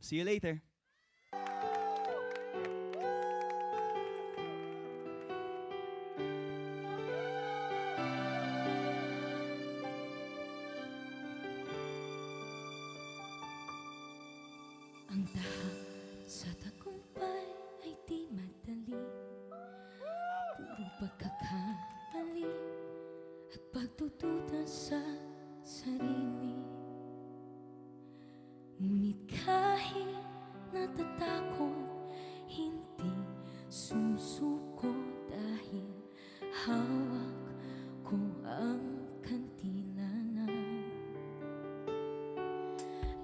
See you later. Ang taha sa tagumpay ay di madali. Puro pagkakamali at pagtututa sa sarili. Ngunit kahit natatakot, hindi susuko dahil hawak ko ang kantilanan.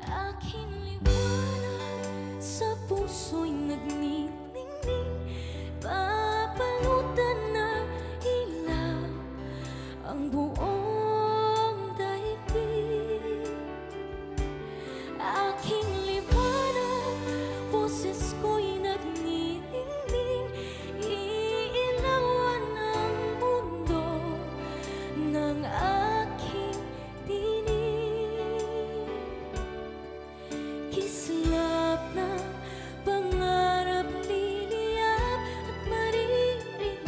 Aking liwanag sa puso'y nagniningning, papalutan ng ilaw ang buong daigdig. Aking liwanag, boses ko'y nagniningning, iilawan ang mundo ng aking tinig. Kislap ng pangarap, liliyap at maririnig,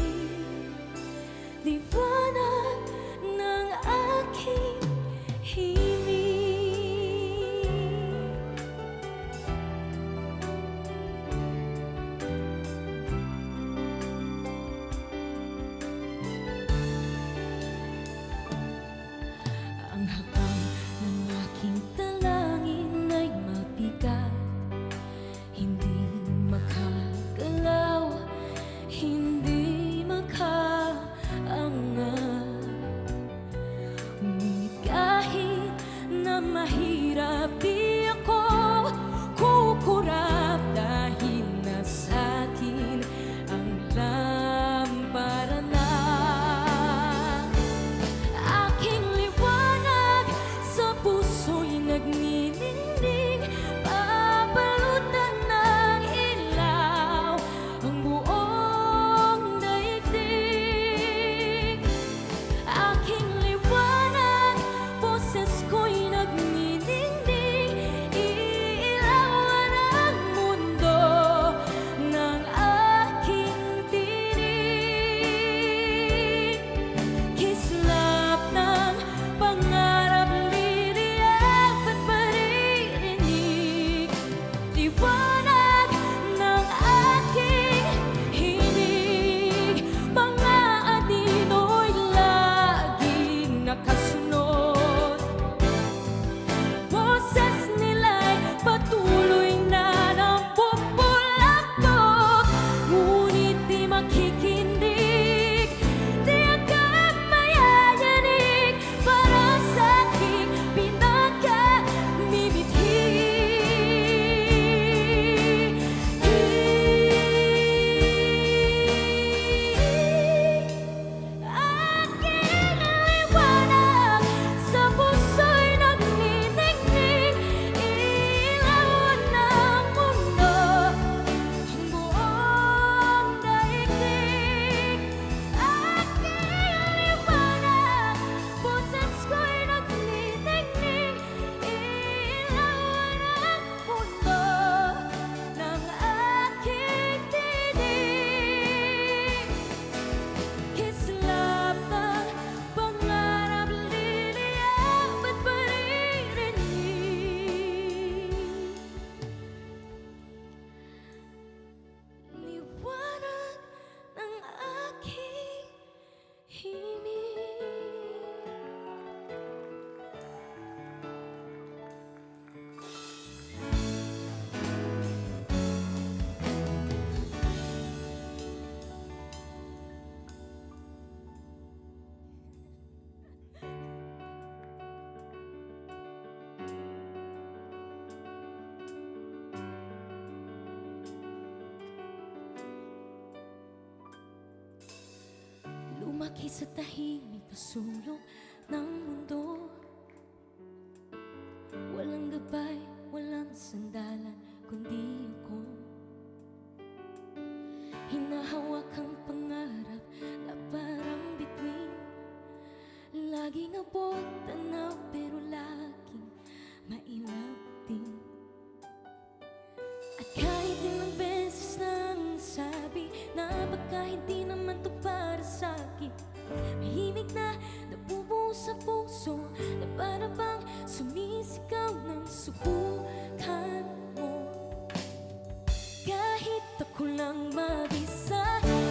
liwanag ng aking himig. Ang hakang ng aking talangin ay mabigat, hindi makagalaw, hindi makaangat. Ngunit kahit na mahirap, di ako kukurap dahil nasa akin ang lamparan na. Aking liwanag sa puso'y nagniningning, papalutan ng ilaw ang buong daigdig. Aking liwanag, boses ko'y nagniningning, iilawan ang mundo ng aking tinig. Kislap ng pangarap, liliyap at maririnig, liwanag ng aking himig. Mga anino'y laging nakasunod, boses nila'y patuloy na nambubulaktok. Ngunit di makikinig, di agad mayayanig para sa aking pinakamimithi. Aking liwanag sa puso'y nagniningning, iilawan ng mundo ang buong daigdig. Aking liwanag, boses ko'y nagniningning, iilawan ang mundo ng aking tinig. Kislap ng pangarap, liliyap at maririnig, liwanag ng aking himig. Lumaki sa tahimik na sulok ng mundo, walang gabay, walang sandalan, kundi ako. Hinahawak ang pangarap na parang bituin, laging abot tanaw pero laging mailap din. kahit di naman to para sa'kin. Mahimik na nabubuo sa puso, na para bang sumisigaw ng subukan mo. Kahit ako lang mag-isa,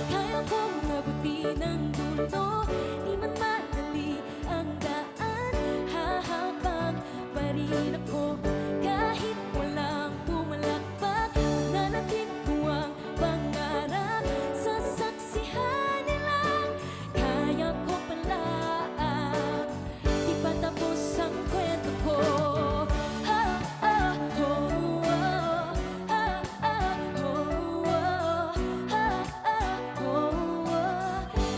kaya kong mabuti ng dulo. Di man madali ang daan, hahabang pa rin ako. Kahit walang pumalakpak, nanatid ko ang pangarap. Sasaksihan nilang kaya ko pala ipatapos ang kwento ko.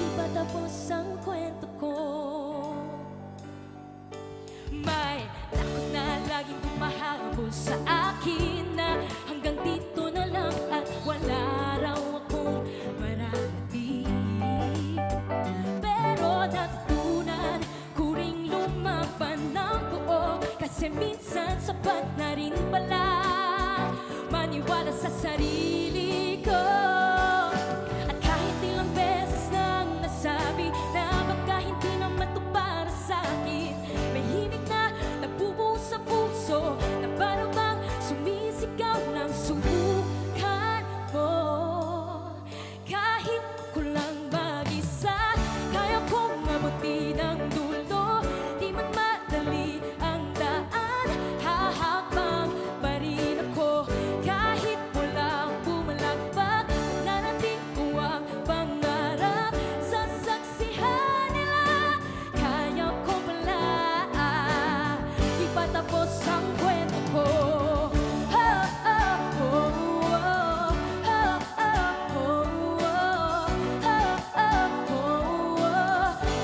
Ipatapos ang kwento ko. May takot na laging tumahabol sa akin, na hanggang dito na lang at wala raw akong mararating. Pero natutunan ko ring lumaban ng buo, kasi minsan sapat na rin pala maniwala sa sarili ko. At kahit ilang beses nang nasabi na baka hindi naman to para sa'kin, mahimik na nabubuo sa puso, na para bang sumisigaw ng subukan mo. Kahit ako lang mag-isa, kaya kong mabuti ng dulo. Di man madali ang daan, hahabang pa rin ako. Kahit walang pumalakpak, narating ko ang pangarap. Sasaksihan nila, kaya ko pala ipatapos ang kwento ko.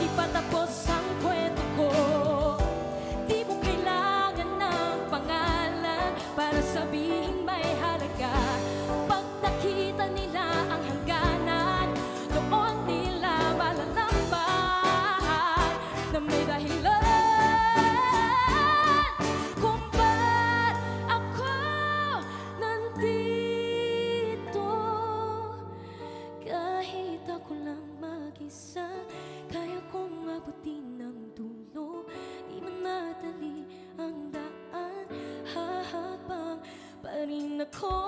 Ipatapos ang kwento ko. Di mo kailangan ng pangalan para sabihin may halaga. Pag nakita nila ang hangganan, doon nila malalaman na may dahilan kung ba't ako nandito. Kahit ako lang mag-isa, kaya kong abutin ng dulo. Di man madali ang daan, hahabang pa rin ako.